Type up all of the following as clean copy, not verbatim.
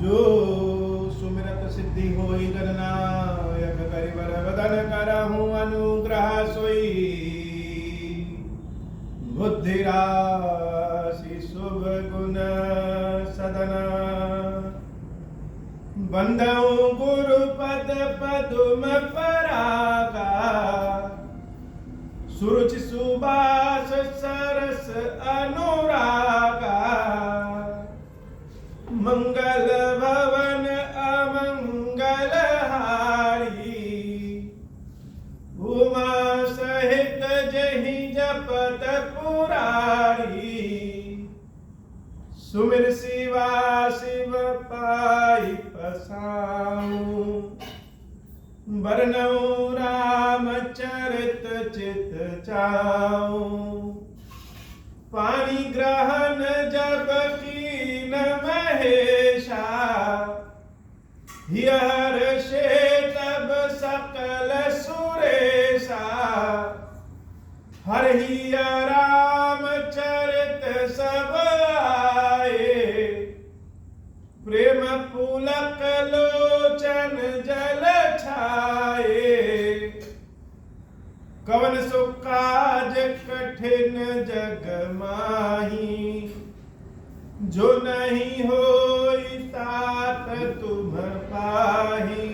जो सुमिरत सिद्धि होई गणनायक करिबर बदन करहूँ अनुग्रह सोई बुद्धि राशि शुभ गुण सदन बंदऊ गुरु पद पदुम परागा सुरुचि सुबास सरस अनुरागा मंगल भवन अमंगल हारी उमा सहित जहि जपत पुरारी सुमिर शिवा शिव पाई पसाऊं बरनऊ रामचरित चित चाऊं पानी ग्रहण जब कीन महेशा हर्षे तब सकल सुरेशा हरहि रामचरित सब आए प्रेम पुलक लोचन जल छाए कवन सो काज कठिन जग माही जो नहीं होई तात तुम पाही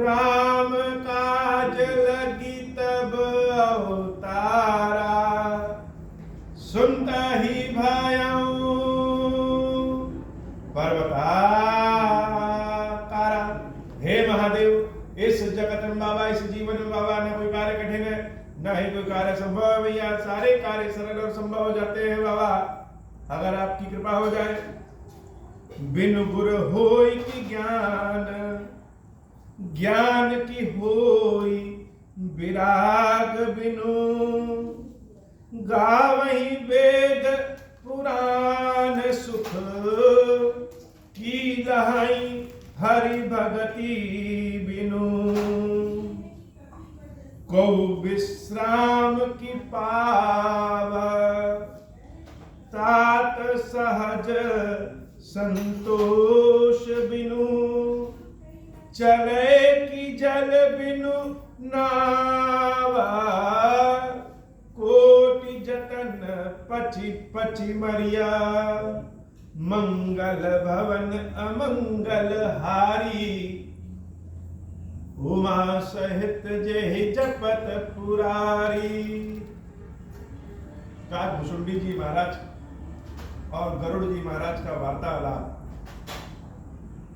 राम काज लगी तब अवतारा सुनता ही भयऊ पर्वताकारा। हे महादेव, इस जगत में बाबा, इस जीवन में बाबा न कोई कार्य कठिन है, न ही कोई कार्य संभव है भैया। सारे कार्य सरल और संभव हो जाते हैं बाबा, अगर आपकी कृपा हो जाए। बिनु गुर होई की ज्ञान, ज्ञान की होई विराग बिनु गावही वेद पुराण सुख की लहाई हरि भगति बिनु को विश्राम की पाव तात सहज संतोष बिनु चले की जल बिनु नावा कोटि जतन पची पची मरिया मंगल भवन अमंगल हारी उमा सहित जय जपत पुरारी। भुसुंडी जी महाराज और गरुड़ जी महाराज का वार्तालाप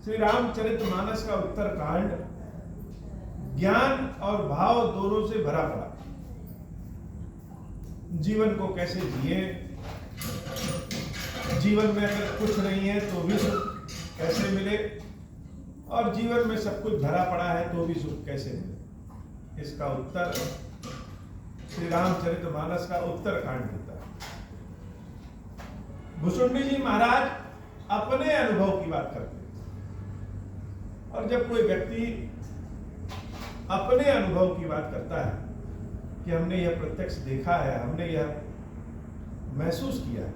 श्री रामचरितमानस का उत्तर कांड ज्ञान और भाव दोनों से भरा पड़ा। जीवन को कैसे जिए, जीवन में अगर कुछ नहीं है तो भी सुख कैसे मिले, और जीवन में सब कुछ भरा पड़ा है तो भी सुख कैसे मिले, इसका उत्तर श्री रामचरितमानस का उत्तर कांड देता है। भुसुंडी जी महाराज अपने अनुभव की बात करते हैं, और जब कोई व्यक्ति अपने अनुभव की बात करता है कि हमने यह प्रत्यक्ष देखा है, हमने यह महसूस किया है,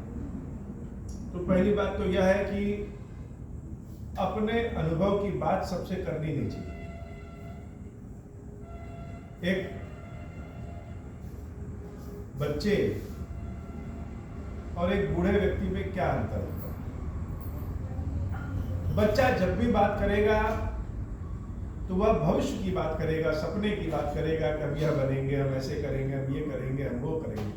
तो पहली बात तो यह है कि अपने अनुभव की बात सबसे करनी नहीं चाहिए। एक बच्चे और एक बूढ़े व्यक्ति में क्या अंतर होता है? बच्चा जब भी बात करेगा तो वह भविष्य की बात करेगा, सपने की बात करेगा कि हम यह बनेंगे, हम ऐसे करेंगे, हम ये करेंगे, हम वो करेंगे।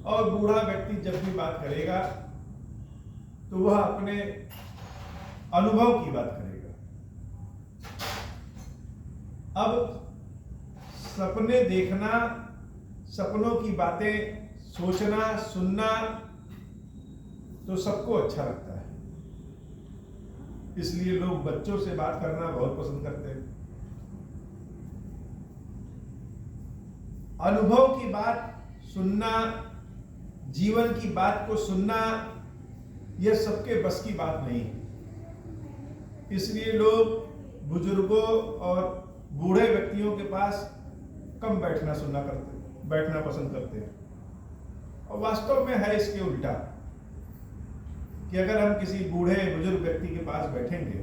और बूढ़ा व्यक्ति जब भी बात करेगा तो वह अपने अनुभव की बात करेगा। अब सपने देखना, सपनों की बातें सोचना, सुनना तो सबको अच्छा लगता है, इसलिए लोग बच्चों से बात करना बहुत पसंद करते हैं। अनुभव की बात सुनना, जीवन की बात को सुनना, यह सबके बस की बात नहीं है। इसलिए लोग बुजुर्गों और बूढ़े व्यक्तियों के पास कम बैठना पसंद करते हैं, और वास्तव में है इसके उल्टा। कि अगर हम किसी बूढ़े बुजुर्ग व्यक्ति के पास बैठेंगे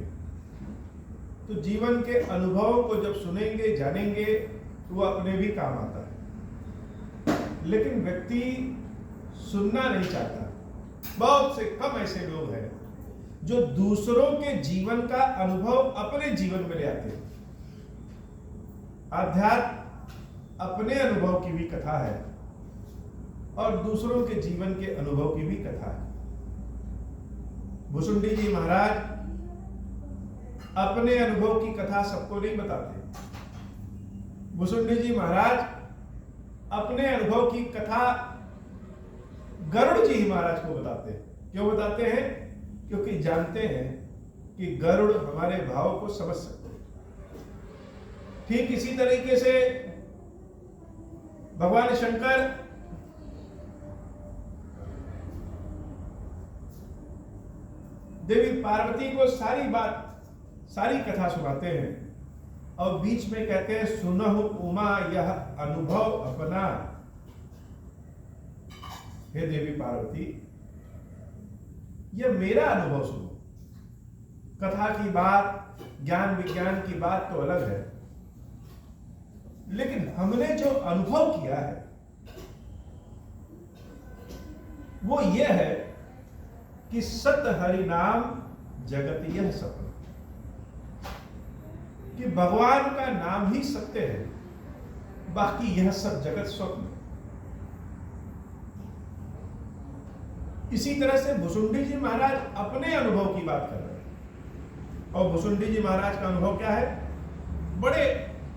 तो जीवन के अनुभवों को जब सुनेंगे जानेंगे तो वो अपने भी काम आता है, लेकिन व्यक्ति सुनना नहीं चाहता। बहुत से कम ऐसे लोग हैं जो दूसरों के जीवन का अनुभव अपने जीवन में ले आते हैं। अध्यात्म अपने अनुभव की भी कथा है और दूसरों के जीवन के अनुभव की भी कथा है। भुसुंडी जी महाराज अपने अनुभव की कथा सबको नहीं बताते। भुसुंडी जी महाराज अपने अनुभव की कथा गरुड़ जी महाराज को बताते हैं। क्यों बताते हैं? क्योंकि जानते हैं कि गरुड़ हमारे भाव को समझ सकते हैं। ठीक इसी तरीके से भगवान शंकर देवी पार्वती को सारी कथा सुनाते हैं और बीच में कहते हैं सुनहु उमा यह अनुभव अपना। हे देवी पार्वती, यह मेरा अनुभव सुनो। कथा की बात, ज्ञान विज्ञान की बात तो अलग है, लेकिन हमने जो अनुभव किया है वो यह है कि सत्य हरि नाम जगत यह सपन, कि भगवान का नाम ही सत्य है, बाकी यह सब जगत स्वप्न। इसी तरह से भुसुंडी जी महाराज अपने अनुभव की बात कर रहे हैं। और भुसुंडी जी महाराज का अनुभव क्या है? बड़े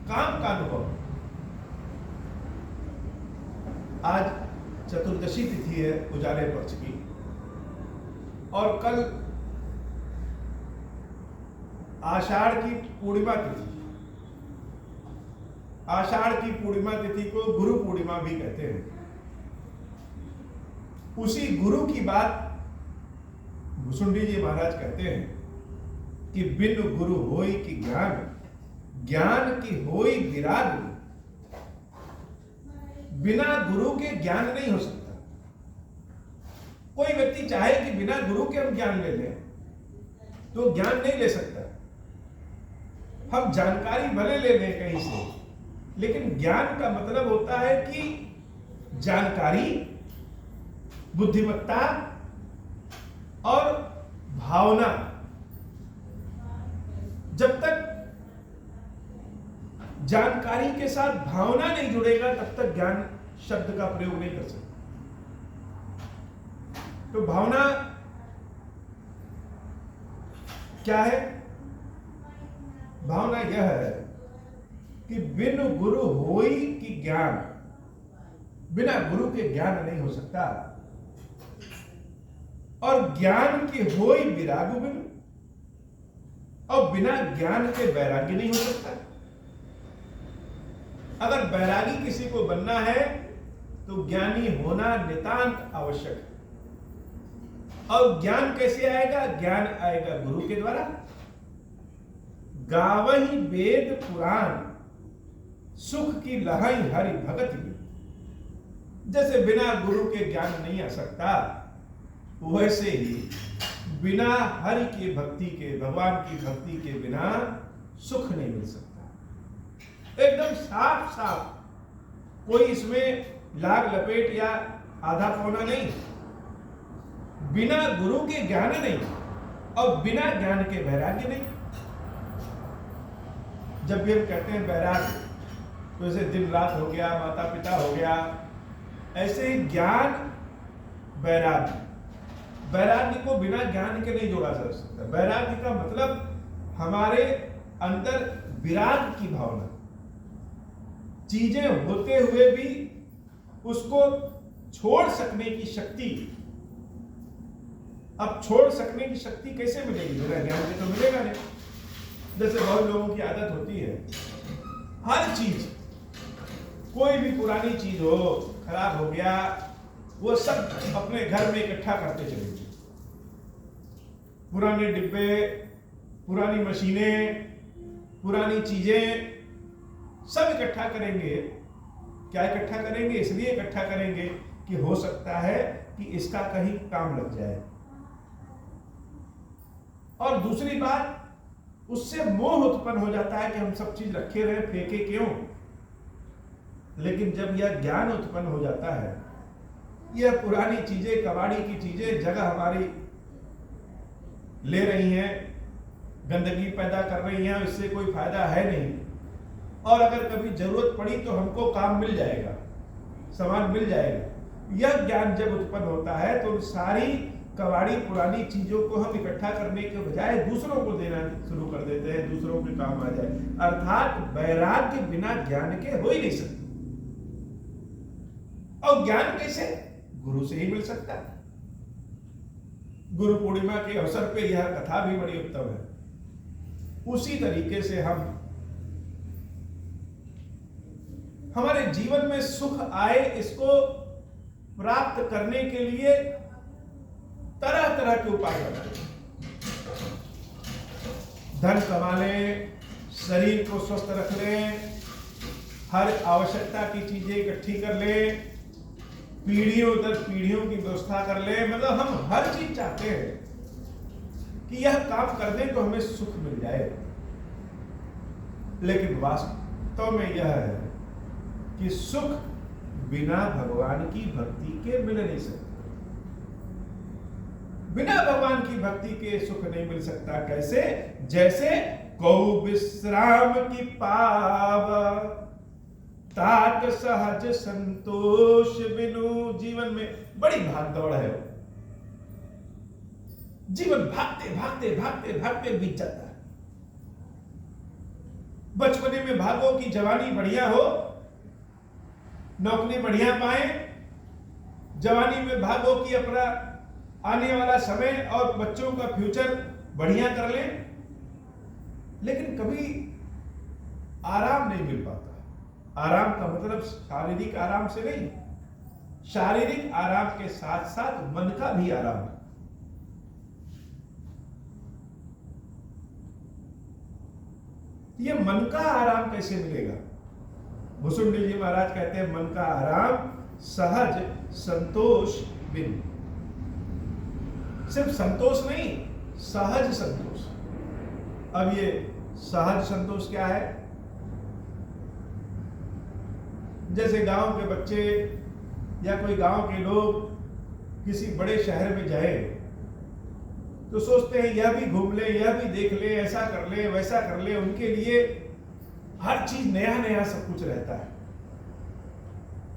काम का अनुभव। आज चतुर्दशी तिथि है उजाले पक्ष की और कल आषाढ़ की पूर्णिमा तिथि। आषाढ़ की पूर्णिमा तिथि को गुरु पूर्णिमा भी कहते हैं। उसी गुरु की बात भुसुंडी जी महाराज कहते हैं कि बिन गुरु होई की ज्ञान, ज्ञान की होई विराग। बिना गुरु के ज्ञान नहीं हो सकता। कोई व्यक्ति चाहे कि बिना गुरु के हम ज्ञान ले लें तो ज्ञान नहीं ले सकता। हम जानकारी भले ले लें कहीं से, लेकिन ज्ञान का मतलब होता है कि जानकारी, बुद्धिमत्ता और भावना। जब तक जानकारी के साथ भावना नहीं जुड़ेगा तब तक ज्ञान शब्द का प्रयोग नहीं कर सकते। तो भावना क्या है? भावना यह है कि बिन गुरु होई की ज्ञान, बिना गुरु के ज्ञान नहीं हो सकता। और ज्ञान की होई विराग बिन, और बिना ज्ञान के वैराग्य नहीं हो सकता। अगर वैरागी किसी को बनना है तो ज्ञानी होना नितांत आवश्यक है। और ज्ञान कैसे आएगा? ज्ञान आएगा गुरु के द्वारा। गावहि वेद पुराण, सुख की लहई हरि भगत में। जैसे बिना गुरु के ज्ञान नहीं आ सकता, वैसे ही बिना हरि की भक्ति के, भगवान की भक्ति के बिना सुख नहीं मिल सकता। एकदम साफ साफ, कोई इसमें लाग लपेट या आधा पौना नहीं। बिना गुरु के ज्ञान नहीं और बिना ज्ञान के वैराग्य नहीं। जब भी हम कहते हैं वैराग्य, तो जैसे दिन रात हो गया, माता पिता हो गया, ऐसे ही ज्ञान वैराग्य। वैराग्य को बिना ज्ञान के नहीं जोड़ा जा सकता। वैराग्य का मतलब हमारे अंदर विराग की भावना, चीजें होते हुए भी उसको छोड़ सकने की शक्ति। अब छोड़ सकने की शक्ति कैसे मिलेगी? बिना ज्ञान के तो मिलेगा नहीं। जैसे बहुत लोगों की आदत होती है, हर चीज, कोई भी पुरानी चीज हो, खराब हो गया, वो सब अपने घर में इकट्ठा करते चलेंगे। पुराने डिब्बे, पुरानी मशीनें, पुरानी चीजें सब इकट्ठा करेंगे। क्या इकट्ठा करेंगे? इसलिए इकट्ठा करेंगे कि हो सकता है कि इसका कहीं काम लग जाए। और दूसरी बात, उससे मोह उत्पन्न हो जाता है कि हम सब चीज रखे रहे, फेंके क्यों। लेकिन जब यह ज्ञान उत्पन्न हो जाता है, यह पुरानी चीजें, कबाड़ी की चीजें जगह हमारी ले रही हैं, गंदगी पैदा कर रही हैं, इससे कोई फायदा है नहीं, और अगर कभी जरूरत पड़ी तो हमको काम मिल जाएगा, सामान मिल जाएगा। यह ज्ञान जब उत्पन्न होता है तो सारी कबाड़ी पुरानी चीजों को हम इकट्ठा करने के बजाय दूसरों को देना शुरू कर देते हैं, दूसरों के काम आ जाए। अर्थात वैराग्य बिना ज्ञान के हो ही नहीं सकता। और ज्ञान कैसे? गुरु से ही मिल सकता है। गुरु पूर्णिमा के अवसर पे यह कथा भी बड़ी उत्तम है। उसी तरीके से हम हमारे जीवन में सुख आए, इसको प्राप्त करने के लिए तरह तरह के उपाय बनाए। धन कमा लें, शरीर को स्वस्थ रख लें, हर आवश्यकता की चीजें इकट्ठी कर लें, पीढ़ियों दर पीढ़ियों की व्यवस्था कर लें। मतलब हम हर चीज चाहते हैं कि यह काम कर दें तो हमें सुख मिल जाए। लेकिन वास्तव में यह है कि सुख बिना भगवान की भक्ति के मिल नहीं सकता। बिना भगवान की भक्ति के सुख नहीं मिल सकता। कैसे? जैसे कौ विश्राम की पाव, तात सहज संतोष बिनु। जीवन में बड़ी भाग दौड़ है, जीवन भागते भागते भागते भागते बीत जाता है। बचपने में भागो कि जवानी बढ़िया हो, नौकरी बढ़िया पाए, जवानी में भागो कि अपना आने वाला समय और बच्चों का फ्यूचर बढ़िया कर लें। लेकिन कभी आराम नहीं मिल पाता। आराम का मतलब शारीरिक आराम से नहीं, शारीरिक आराम के साथ साथ मन का भी आराम है। ये मन का आराम कैसे मिलेगा? भुसुंडी जी महाराज कहते हैं, मन का आराम सहज संतोष बिन। सिर्फ संतोष नहीं, सहज संतोष। अब ये सहज संतोष क्या है? जैसे गांव के बच्चे या कोई गांव के लोग किसी बड़े शहर में जाए तो सोचते हैं यह भी घूम ले, यह भी देख ले, ऐसा कर ले, वैसा कर ले। उनके लिए हर चीज नया नया सब कुछ रहता है।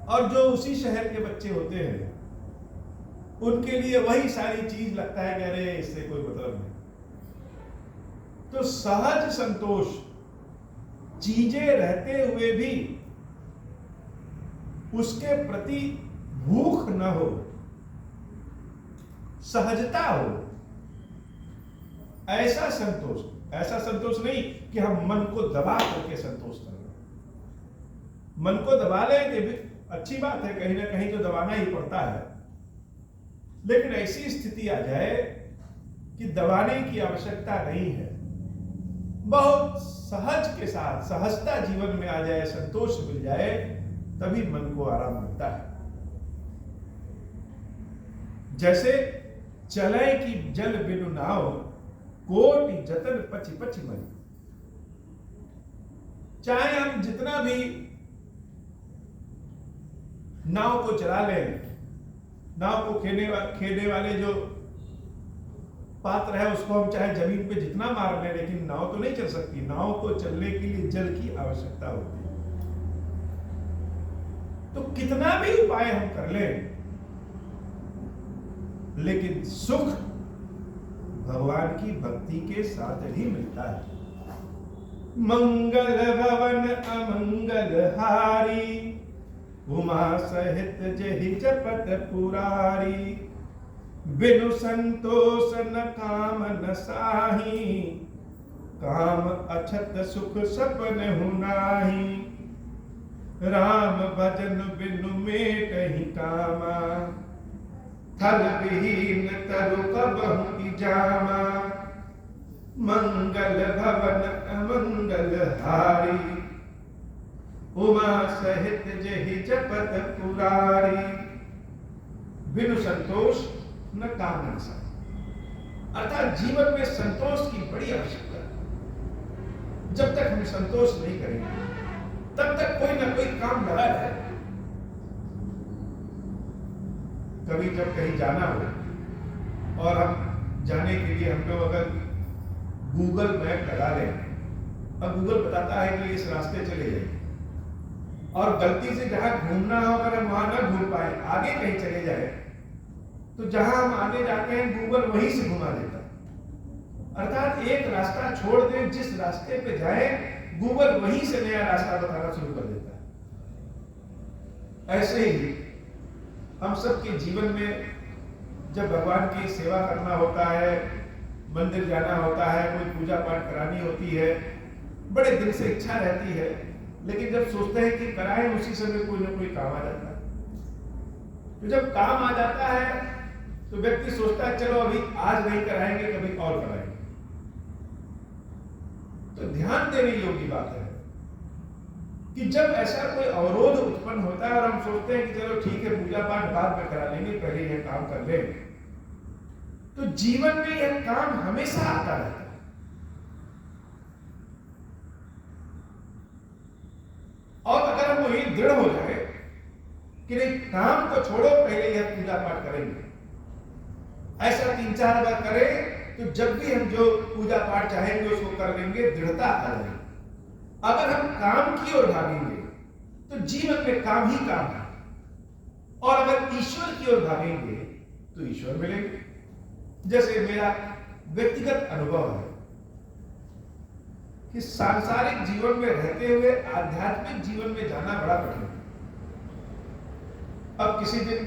और जो उसी शहर के बच्चे होते हैं उनके लिए वही सारी चीज लगता है कि अरे इससे कोई मतलब नहीं। तो सहज संतोष, चीजें रहते हुए भी उसके प्रति भूख न हो, सहजता हो, ऐसा संतोष। ऐसा संतोष नहीं कि हम मन को दबा करके संतोष कर रहे हैं। मन को दबा लें तो भी अच्छी बात है, कहीं ना कहीं तो दबाना ही पड़ता है। लेकिन ऐसी स्थिति आ जाए कि दबाने की आवश्यकता नहीं है, बहुत सहज के साथ सहजता जीवन में आ जाए, संतोष मिल जाए, तभी मन को आराम मिलता है। जैसे चले की जल बिनु नाव, कोटि जतन पची पची मरी। चाहे हम जितना भी नाव को चला लें, नाव को खेने वाले जो पात्र है उसको हम चाहे जमीन पे जितना मार लें, लेकिन नाव तो नहीं चल सकती। नाव को चलने के लिए जल की आवश्यकता होती है। तो कितना भी उपाय हम कर लें, लेकिन सुख भगवान की भक्ति के साथ ही मिलता है। मंगल भवन अमंगल हारी, उमा सहित जहि जपत पुरारी। बिनु संतोष न काम न साही, काम अछत सुख सपन हुनाही। राम भजन बिनु मेट ही कामा, थल विहीन तरु कबहु की जामा। मंगल भवन अमंगल हारी, उमा सहित जहि जपत पुरारी। बिनु संतोष न काम न साही। अर्थात जीवन में संतोष की बड़ी आवश्यकता है। जब तक हम संतोष नहीं करेंगे तब तक कोई ना कोई काम लगा रहेगा। कभी जब कहीं जाना हो और हम जाने के लिए हम लोग अगर गूगल मैप लगा लें और गूगल बताता है कि इस रास्ते चले जाइए, और गलती से जहां घूमना हो अगर हम वहां ना घूम पाए, आगे कहीं चले जाए, तो जहां हम आगे जाते हैं गूगल वहीं से घुमा देता है। अर्थात एक रास्ता छोड़ दें, जिस रास्ते पे जाए गूगल वहीं से नया रास्ता बताना शुरू कर देता है। ऐसे ही हम सबके जीवन में जब भगवान की सेवा करना होता है, मंदिर जाना होता है, कोई पूजा पाठ करानी होती है, बड़े दिल से इच्छा रहती है, लेकिन जब सोचते हैं कि कराएं उसी समय कोई ना कोई काम आ जाता है। तो जब काम आ जाता है तो व्यक्ति सोचता है चलो अभी आज नहीं कराएंगे, कभी और कराएंगे। तो ध्यान देने योग्य बात है कि जब ऐसा कोई अवरोध उत्पन्न होता है और हम सोचते हैं कि चलो ठीक है पूजा पाठ बाद में करा लेंगे, पहले यह काम कर ले, तो जीवन में यह काम हमेशा आता रहता है। और अगर हम वही दृढ़ हो जाए कि नहीं काम को छोड़ो, पहले यह पूजा पाठ करेंगे, ऐसा 3-4 बार करें तो जब भी हम जो पूजा पाठ चाहेंगे उसको कर लेंगे, दृढ़ता आ जाएगी। अगर हम काम की ओर भागेंगे तो जीवन में काम ही काम है, और अगर ईश्वर की ओर भागेंगे तो ईश्वर मिलेंगे। जैसे मेरा व्यक्तिगत अनुभव है कि सांसारिक जीवन में रहते हुए आध्यात्मिक जीवन में जाना बड़ा कठिन है। अब किसी दिन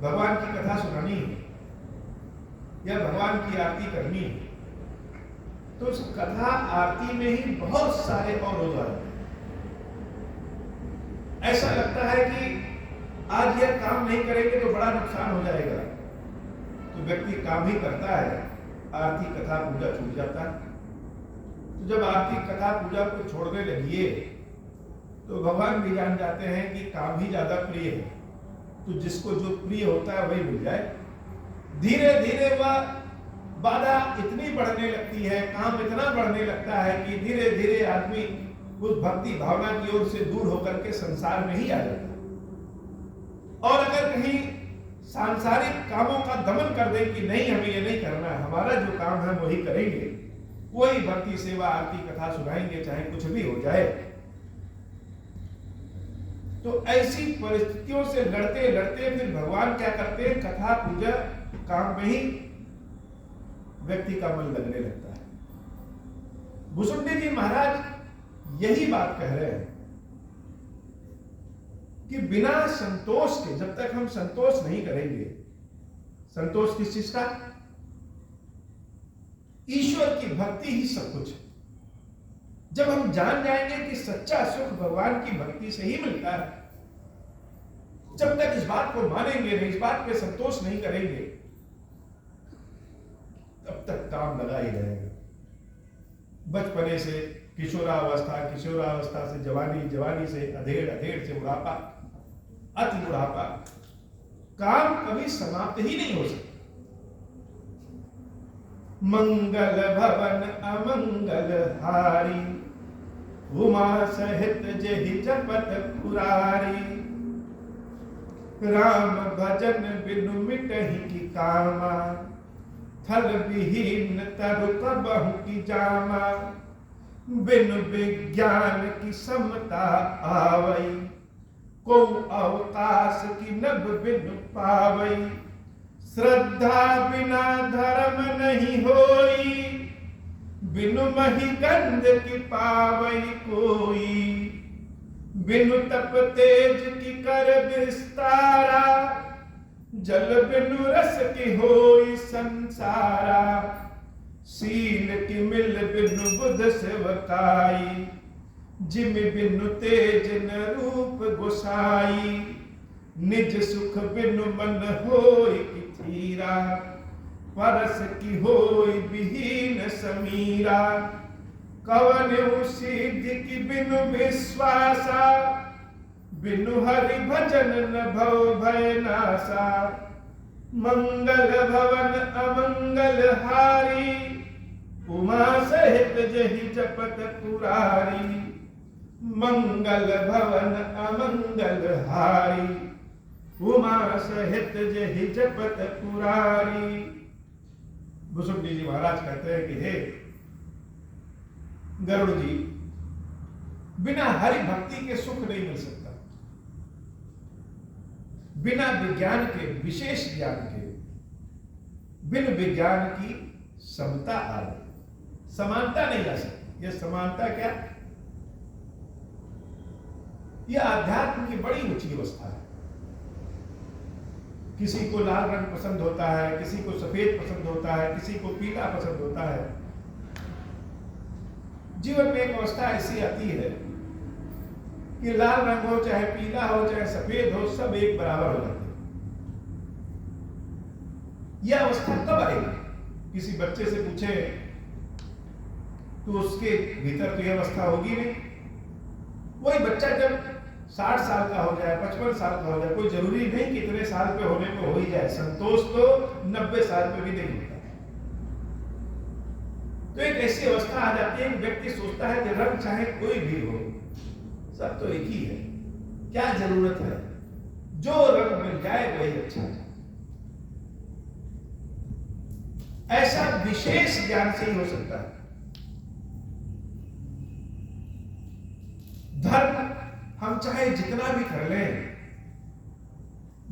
भगवान की कथा सुनानी है या भगवान की आरती करनी है, तो उस कथा आरती में ही बहुत सारे अवरोध आ जाते हैं। ऐसा लगता है कि आज यह काम नहीं करेंगे तो बड़ा नुकसान हो जाएगा, तो व्यक्ति काम ही करता है, आरती कथा पूजा छूट जाता है। तो जब आरती कथा पूजा को छोड़ने लगिए तो भगवान भी जान जाते हैं कि काम ही ज्यादा प्रिय है, तो जिसको जो प्रिय होता है वही मिल जाए। धीरे धीरे वह बाधा इतनी बढ़ने लगती है, काम इतना बढ़ने लगता है कि धीरे धीरे आदमी उस भक्ति भावना की ओर से दूर होकर के संसार में ही आ जाता है। और अगर कहीं सांसारिक कामों का दमन कर दे कि नहीं हमें ये नहीं करना है, हमारा जो काम है वही करेंगे, वही भक्ति सेवा आरती कथा सुनाएंगे, चाहे कुछ भी हो जाए, तो ऐसी परिस्थितियों से लड़ते लड़ते फिर भगवान क्या करते हैं, कथा पूजा काम में ही व्यक्ति का मन लगने लगता है। भुसुंडी जी महाराज यही बात कह रहे हैं कि बिना संतोष के, जब तक हम संतोष नहीं करेंगे, संतोष किस चीज का? ईश्वर की भक्ति ही सब कुछ है। जब हम जान जाएंगे कि सच्चा सुख भगवान की भक्ति से ही मिलता है, जब तक इस बात को मानेंगे नहीं, इस बात पे संतोष नहीं करेंगे, तब तक काम लगा ही रहेगा। बचपने से किशोरावस्था, किशोरावस्था से जवानी, जवानी से अधेड़, अधेड़ से बुढ़ापा, अति बुढ़ापा, काम कभी समाप्त ही नहीं हो सकता। मंगल भवन अमंगल हारी, उमा सहित जेहि जपत पुरारी, राम भजन बिनु मिटहि की कामा, थल विहीन तरु कबहु की जामा, बिनु विज्ञान की समता आवई, को अवकाश की नभ बिनु पावई, श्रद्धा बिना धर्म नहीं होई, बिनु मही गंध की पावई कोई, बिनु तप तेज की कर विस्तारा, जल बिनु रस की होई संसारा, सील की मिल बिनु बुध सेवकाई, जिम बिनु तेज न रूप गोसाई, निज सुख बिनु मन होई की थीरा, परस की होई विहीन समीरा, कवन सिद्धि की बिनु विश्वासा, बिनु हरि भजन न भव भय नासा, मंगल भवन अमंगल हारी, उमा सहित जहि जपत पुरारी। मंगल भवन अमंगल हारी, उमा सहित जहि जपत पुरारी। भुसुंडी जी महाराज कहते हैं कि हे गरुड़ जी, बिना हरि भक्ति के सुख नहीं मिल सकता। बिना विज्ञान के, विशेष ज्ञान के, बिन विज्ञान की समता आ रही, समानता नहीं आ सकती। यह समानता क्या? यह अध्यात्म की बड़ी ऊंची अवस्था है। किसी को लाल रंग पसंद होता है, किसी को सफेद पसंद होता है, किसी को पीला पसंद होता है। जीवन में एक अवस्था ऐसी आती है कि लाल रंग हो, चाहे पीला हो, चाहे सफेद हो, सब एक बराबर हो जाते हैं। यह अवस्था कब आएगी? किसी बच्चे से पूछे तो उसके भीतर तो यह अवस्था होगी नहीं। वही बच्चा जब 60 साल का हो जाए, 55 साल का हो जाए, कोई जरूरी नहीं कि इतने साल पे होने पे हो ही जाए। संतोष तो 90 साल पे भी नहीं होता। तो एक ऐसी अवस्था आ जाती है कि व्यक्ति सोचता है कि रंग चाहे कोई भी हो, सब तो एक ही है, क्या जरूरत है, जो रंग मिल जाए वही अच्छा है। ऐसा विशेष ज्ञान से ही हो सकता है। धर्म हम चाहे जितना भी कर लें,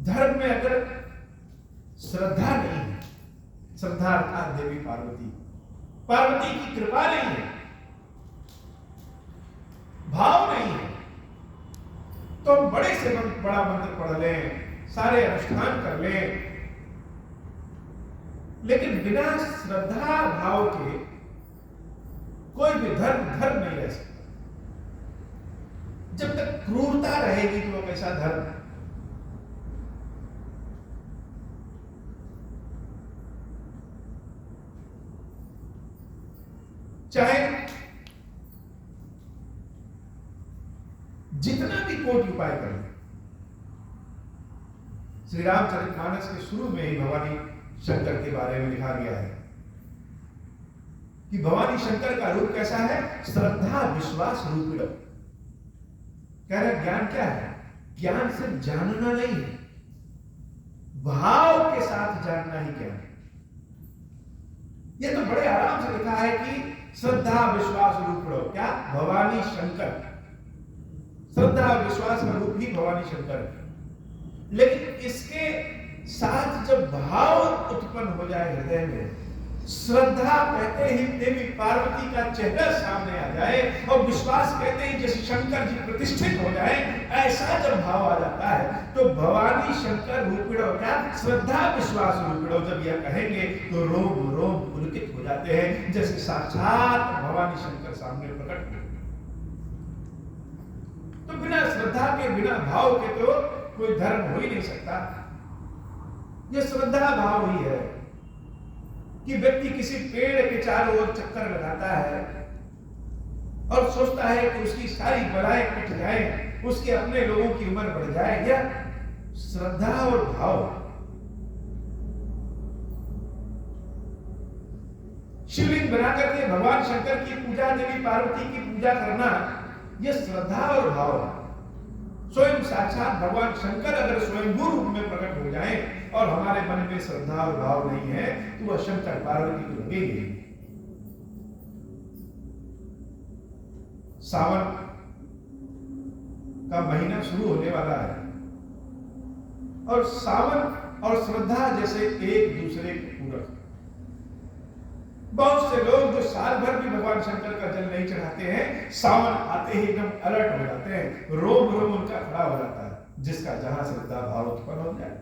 धर्म में अगर श्रद्धा नहीं है, श्रद्धा अर्थात देवी पार्वती, पार्वती की कृपा नहीं है, भाव नहीं है, तो हम बड़े से बड़ा मंत्र पढ़ लें, सारे अनुष्ठान कर लें, लेकिन बिना श्रद्धा भाव के कोई भी धर्म नहीं रह सकता। जब तक क्रूरता रहेगी तो कैसा धर्म? चाहे जितना भी कोटि उपाय करें। श्री रामचरितमानस के शुरू में ही भवानी शंकर के बारे में लिखा गया है कि भवानी शंकर का रूप कैसा है? श्रद्धा विश्वास रूपिण। कह रहे ज्ञान क्या है? ज्ञान सिर्फ जानना नहीं है, भाव के साथ जानना ही ज्ञान है। यह तो बड़े आराम से लिखा है कि श्रद्धा विश्वास रूपिण। क्या? भवानी शंकर। श्रद्धा विश्वास का रूप ही भवानी शंकर है। लेकिन इसके साथ जब भाव उत्पन्न हो जाए हृदय में, श्रद्धा कहते ही देवी पार्वती का चेहरा सामने आ जाए और विश्वास कहते ही जैसे शंकर जी प्रतिष्ठित हो जाए, ऐसा जब भाव आ जाता है तो भवानी शंकर रूपिणो, क्या? श्रद्धा विश्वास रूपिणो जब यह कहेंगे तो रोम रोम पुलकित हो जाते हैं, जैसे साक्षात भवानी शंकर सामने प्रकट हो। तो बिना श्रद्धा के, बिना भाव के तो कोई धर्म हो ही नहीं सकता। यह श्रद्धा भाव ही है कि व्यक्ति किसी पेड़ के चारों ओर चक्कर लगाता है और सोचता है कि उसकी सारी बलाएं कट जाएं, उसके अपने लोगों की उम्र बढ़ जाए। यह श्रद्धा और भाव। शिवलिंग बनाकर के भगवान शंकर की पूजा, देवी पार्वती की पूजा करना, यह श्रद्धा और भाव है। स्वयं साक्षात भगवान शंकर अगर स्वयंभू रूप में प्रकट हो जाएं और हमारे मन में श्रद्धा और भाव नहीं है तो वह शंकर पार्वती को लगेंगे। सावन का महीना शुरू होने वाला है और सावन और श्रद्धा जैसे एक दूसरे के पूरक। बहुत से लोग जो साल भर भी भगवान शंकर का जल नहीं चढ़ाते हैं, सावन आते ही एकदम अलर्ट हो जाते हैं, रोम रोम उनका खड़ा हो जाता है, जिसका जहां श्रद्धा भाव उत्पन्न हो जाए।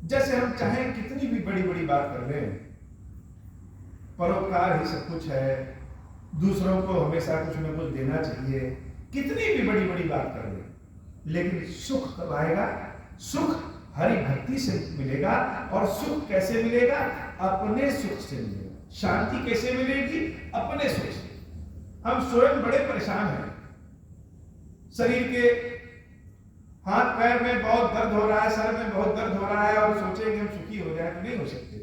जैसे हम चाहें कितनी भी बड़ी बड़ी बात कर लें, परोपकार ही सब कुछ है, दूसरों को हमेशा कुछ न कुछ देना चाहिए, कितनी भी बड़ी बड़ी बात कर लें, लेकिन सुख कब आएगा? सुख हरि भक्ति से मिलेगा। और सुख कैसे मिलेगा? अपने सुख से मिलेगा। शांति कैसे मिलेगी? अपने सुख से। हम स्वयं बड़े परेशान हैं, शरीर के हाथ पैर में बहुत दर्द हो रहा है, सर में बहुत दर्द हो रहा है और सोचे कि हम सुखी हो जाए, तो नहीं हो सकते।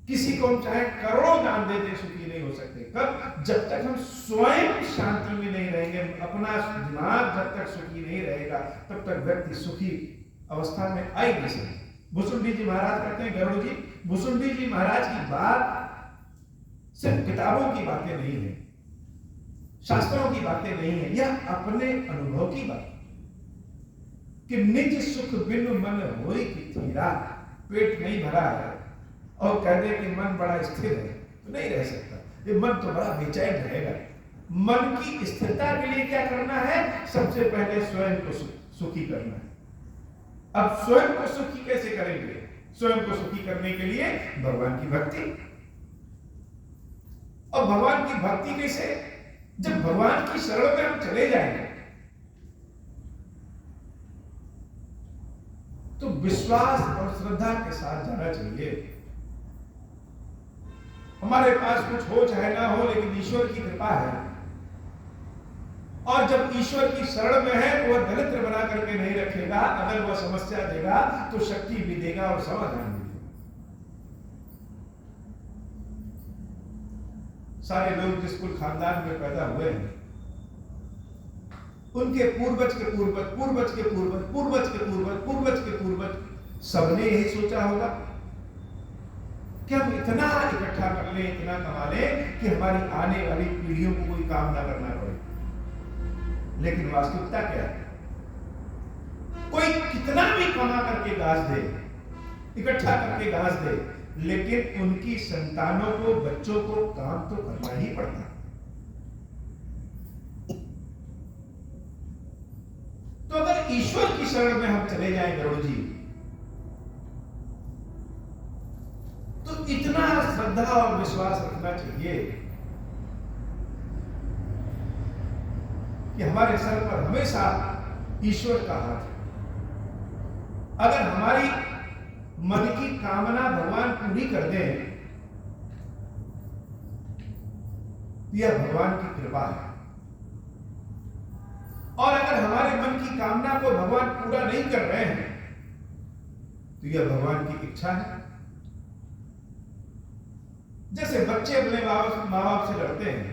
किसी को हम चाहे करोड़ों दान दे दें, सुखी नहीं हो सकते। कब? जब तक हम स्वयं शांति में नहीं रहेंगे, अपना दिमाग जब तक सुखी नहीं रहेगा, तब तक व्यक्ति सुखी अवस्था में आ ही नहीं सकता। भुसुंडी जी महाराज कहते हैं, गरुड़ जी, भुसुंडी जी महाराज की बात सिर्फ किताबों की बातें नहीं है, शास्त्रों की बातें नहीं है, यह अपने अनुभव की बात कि निज सुख बिनु मन होई की थीरा। पेट नहीं भरा है और कह दे कि मन बड़ा स्थिर है, तो नहीं रह सकता। ये मन तो बड़ा बेचैन रहेगा। मन की स्थिरता के लिए क्या करना है? सबसे पहले स्वयं को सुखी करना है। अब स्वयं को सुखी कैसे करेंगे? स्वयं को सुखी करने के लिए भगवान की भक्ति। और भगवान की भक्ति कैसे? जब भगवान की शरण में हम चले जाएंगे तो विश्वास और श्रद्धा के साथ जाना चाहिए। हमारे पास कुछ हो चाहे ना हो, लेकिन ईश्वर की कृपा है। और जब ईश्वर की शरण में है तो वह दरिद्र बना करके नहीं रखेगा। अगर वह समस्या देगा तो शक्ति भी देगा और समाधान भी देगा। सारे लोग जिस कुल खानदान में पैदा हुए हैं, उनके पूर्वज के पूर्वज, पूर्वज के पूर्वज, पूर्वज के पूर्वज, पूर्वज के पूर्वज, सबने यही सोचा होगा कि हम इतना इकट्ठा कर लें, इतना कमा लें कि हमारी आने वाली पीढ़ियों को कोई काम ना करना पड़े। लेकिन वास्तविकता क्या है? कोई कितना भी कमा करके गाज दे, इकट्ठा करके गाज दे, लेकिन उनकी संतानों को, बच्चों को काम तो करना ही पड़ता है। तो अगर ईश्वर की शरण में हम चले जाएं गरुड़ जी, तो इतना श्रद्धा और विश्वास रखना चाहिए कि हमारे सर पर हमेशा ईश्वर का हाथ है। अगर हमारी मन की कामना भगवान पूरी कर दें, यह भगवान की कृपा है। और अगर हमारे मन की कामना को भगवान पूरा नहीं कर रहे हैं, तो यह भगवान की इच्छा है। जैसे बच्चे अपने माँ बाप से डरते हैं,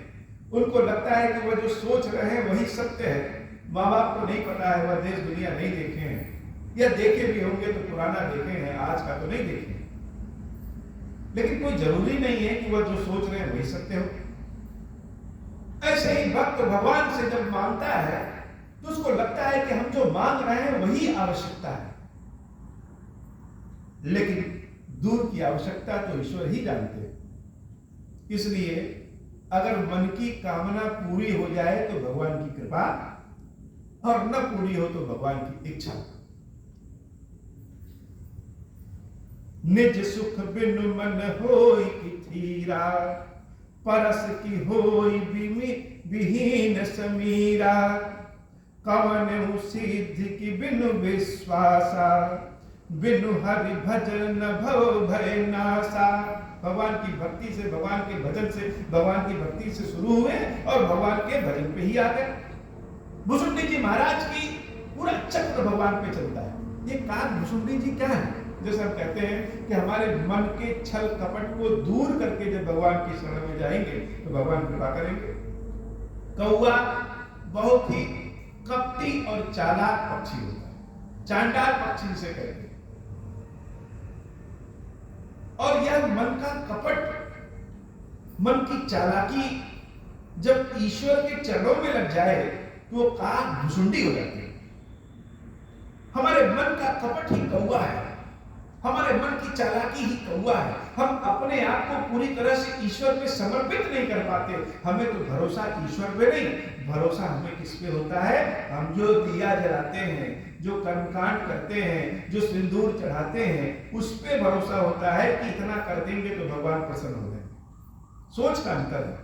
उनको लगता है कि वह जो सोच रहे हैं वही सत्य है। माँ बाप को नहीं पता है, वह देश दुनिया नहीं देखे हैं, या देखे भी होंगे तो पुराना देखे हैं, आज का तो नहीं देखे। लेकिन कोई जरूरी नहीं है कि वह जो सोच रहे हैं वही सत्य हो। ऐसे ही भक्त भगवान से जब मांगता है तो उसको लगता है कि हम जो मांग रहे हैं वही आवश्यकता है, लेकिन दूर की आवश्यकता तो ईश्वर ही जानते हैं। इसलिए अगर मन की कामना पूरी हो जाए तो भगवान की कृपा, और न पूरी हो तो भगवान की इच्छा। निज सुख बिनु मन होई की थीरा, परस की होई विहीन समीरा। कवन सिद्धि की बिनु विश्वासा, बिनु हरि भजन भव भय नासा। भगवान की भक्ति से, भगवान के भजन से, भगवान की भक्ति से शुरू हुए और भगवान के भजन पे ही आ गए। भुसुंडी जी महाराज की पूरा चक्र भगवान पे चलता है। ये कान भुसुंडी जी क्या है? जैसे हम कहते हैं कि हमारे मन के छल कपट को दूर करके जब भगवान की शरण में जाएंगे तो भगवान कृपा करेंगे। कौआ बहुत ही कपटी और चालाक पक्षी होता है, चांडाल पक्षी से कहते हैं। और यह मन का कपट, मन की चालाकी जब ईश्वर के चरणों में लग जाए तो वो काग भुसुंडी हो जाती है। हमारे मन का कपट ही कौआ है, हमारे मन की चालाकी ही कौआ है। हम अपने आप को पूरी तरह से ईश्वर पे समर्पित नहीं कर पाते। हमें तो भरोसा ईश्वर पे नहीं, भरोसा हमें किस पे होता है? हम जो दिया जलाते हैं, जो कर्मकांड करते हैं, जो सिंदूर चढ़ाते हैं, उस पे भरोसा होता है कि इतना कर देंगे तो भगवान प्रसन्न हो जाएंगे। सोच का अंतर है।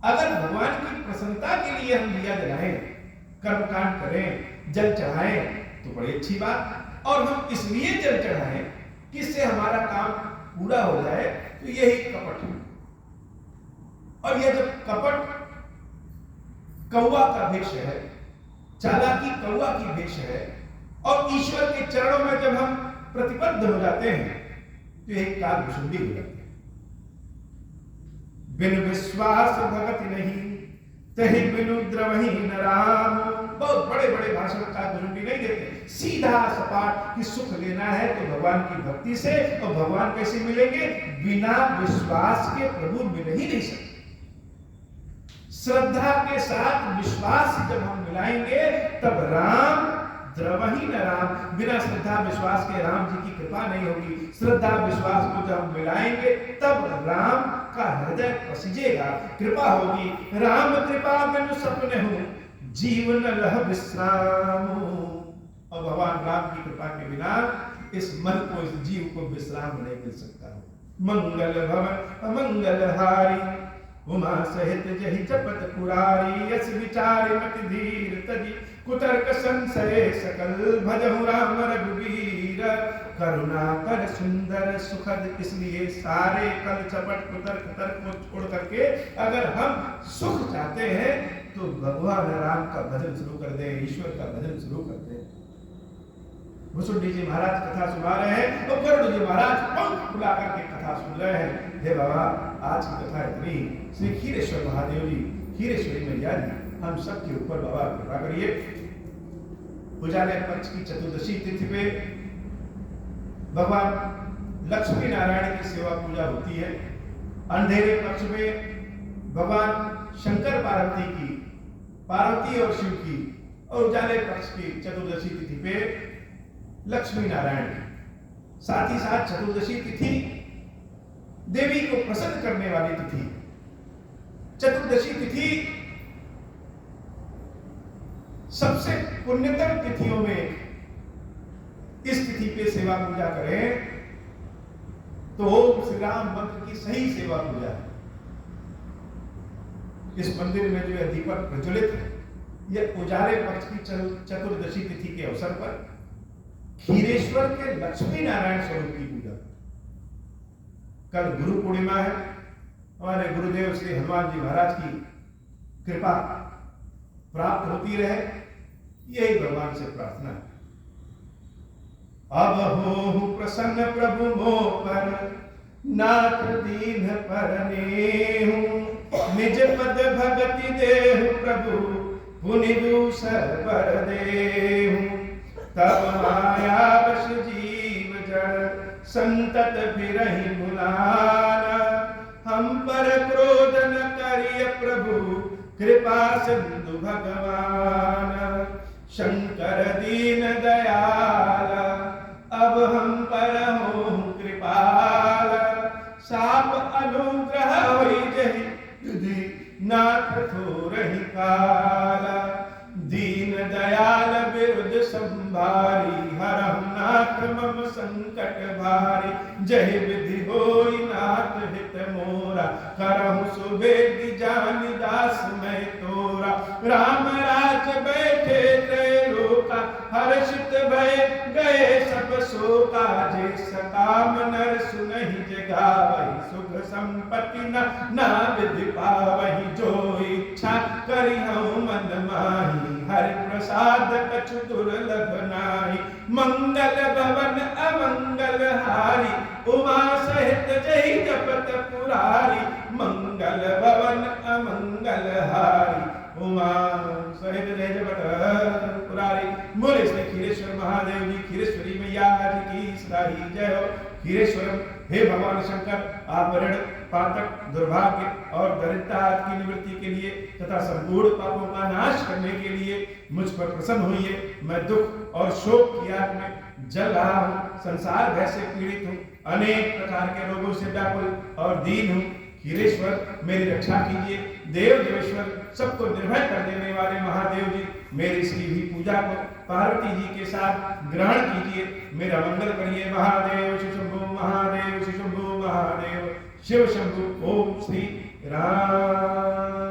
अगर भगवान की प्रसन्नता के लिए हम दिया जलाएं, कर्मकांड करें, जल चढ़ाएं तो बड़ी अच्छी बात। और हम इसलिए जल चढ़ाएं कि इससे हमारा काम पूरा हो जाए, तो यही कपट है। और यह जब कपट कौवा का भेष है, चालाकी कौवा की भेष है, और ईश्वर के चरणों में जब हम प्रतिबद्ध हो जाते हैं तो एक काल भुसुंडी हो जाती है। बिन विश्वास भगति नहीं, तहि बिनु द्रवहि न राम। बहुत बड़े बड़े भाषण का भुसुंडी नहीं देते, सीधा सपाट कि सुख लेना है तो भगवान की भक्ति से। और भगवान कैसे मिलेंगे? बिना विश्वास के प्रभु मिल ही नहीं सकते। श्रद्धा के साथ विश्वास जब हम मिलाएंगे तब राम द्रवहि न राम। बिना श्रद्धा विश्वास के राम जी की कृपा नहीं होगी। श्रद्धा विश्वास को जब हम मिलाएंगे तब राम का हृदय पसीजेगा, कृपा होगी। राम कृपा बिनु सपने हो, जीवन लह विश्राम। और भगवान राम की कृपा के बिना इस मन को, इस जीव को विश्राम नहीं मिल सकता। मंगल भवन अमंगल हारी, उमा सहित जहि जपत पुरारी। यस विचार मति धीर तजी, कुतर्क संशय सकल। भजहु राम रघुवीर, करुणा कर सुंदर सुखद। इसलिए सारे कल चपट कुतर्क तर्क को छोड़ करके अगर हम सुख चाहते हैं तो भगवान राम का भजन शुरू कर दे, ईश्वर का भजन शुरू कर दे। भुसुंडी जी महाराज कथा सुना रहे हैं तो गरुड़ जी महाराज पंख फुला करके कथा सुन रहे हैं। हे बाबा, आज की कथा इतनी। श्री खीरेश्वर महादेव जी, खीरेश्वरी मैया जी, हम सब के ऊपर बाबा कृपा करिए। उजाले पक्ष की चतुर्दशी तिथि पे भगवान लक्ष्मी नारायण की सेवा पूजा होती है। अंधेरे पक्ष में भगवान शंकर पार्वती की, पार्वती और शिव की, और उजाले पक्ष की चतुर्दशी तिथि पे लक्ष्मी नारायण की। साथ ही साथ चतुर्दशी तिथि देवी को प्रसन्न करने वाली तिथि। चतुर्दशी तिथि सबसे पुण्यतम तिथियों में। इस तिथि पे सेवा पूजा करें तो ओम श्री राम मंत्र की सही सेवा पूजा है। इस मंदिर में जो दीपक प्रज्वलित है, यह उजाले पक्ष की चतुर्दशी तिथि के अवसर पर खीरेश्वर के लक्ष्मी नारायण स्वरूप की पूजा। कल गुरु पूर्णिमा है। हमारे गुरुदेव श्री हनुमान जी महाराज की कृपा प्राप्त होती रहे, यही भगवान से प्रार्थना है। अब हो प्रसन्न प्रभु मोह पर, नाथ दीन पर नेहु। निज पद भगति देहु प्रभु, पुनि दूसर बर देहु। तब माया वश जीव जड़, संतत फिरहि भुलाना। हम पर क्रोध न करिय प्रभु, कृपा सिंधु भगवान। शंकर दीन दयाल, अब हम पर हो कृपाल। साप अनुग्रह होई जहि, नाथ थोरहि काला। दीन दयाल विरुद्ध संभारी, हरहु नाथ मम संकट भारी। जय विधि होई नाथ हित मोरा, करहु सुबेद जानि दास मैं तोरा। राम राज बैठे त्रैलोका, हर्षित भय गए सब शोका। जे सकाम नर सुनहि जगावहि, सुख संपत्ति ना विधि पावहि। जो इच्छा करिहु मन माही, हरि प्रसाद कछु दुर्लभ नाही। मंगल भवन अमंगल हारी, उमा सहित जहि जपत पुरारी। मंगल भवन अमंगल हारी, उमा सहित जय जपत पुरारी। बोले श्री खीरेश्वर महादेव जी, खीरेश्वरी मैया जी की सदा ही जय हो। खीरेश्वरम, हे भगवान शंकर, आप ऋण पातक दुर्भाग्य और दरिद्रता की निवृत्ति के लिए तथा संपूर्ण पापों का नाश करने के लिए मुझ पर प्रसन्न होइए। मैं दुख और शोक की आग में जल रहा हूँ, संसार भय से पीड़ित हूँ, अनेक प्रकार के रोगों से व्याकुल और दीन हूँ। खीरेश्वर, मेरी रक्षा कीजिए। देव देवेश्वर, सबको निर्भय कर देने वाले महादेव जी, मेरी इस की भी पूजा को पार्वती जी के साथ ग्रहण कीजिए। मेरा मंगल करिए। महादेव शिव शंभु, महादेव शिव शंभु, महादेव शिव शंभु। ओम श्री राम।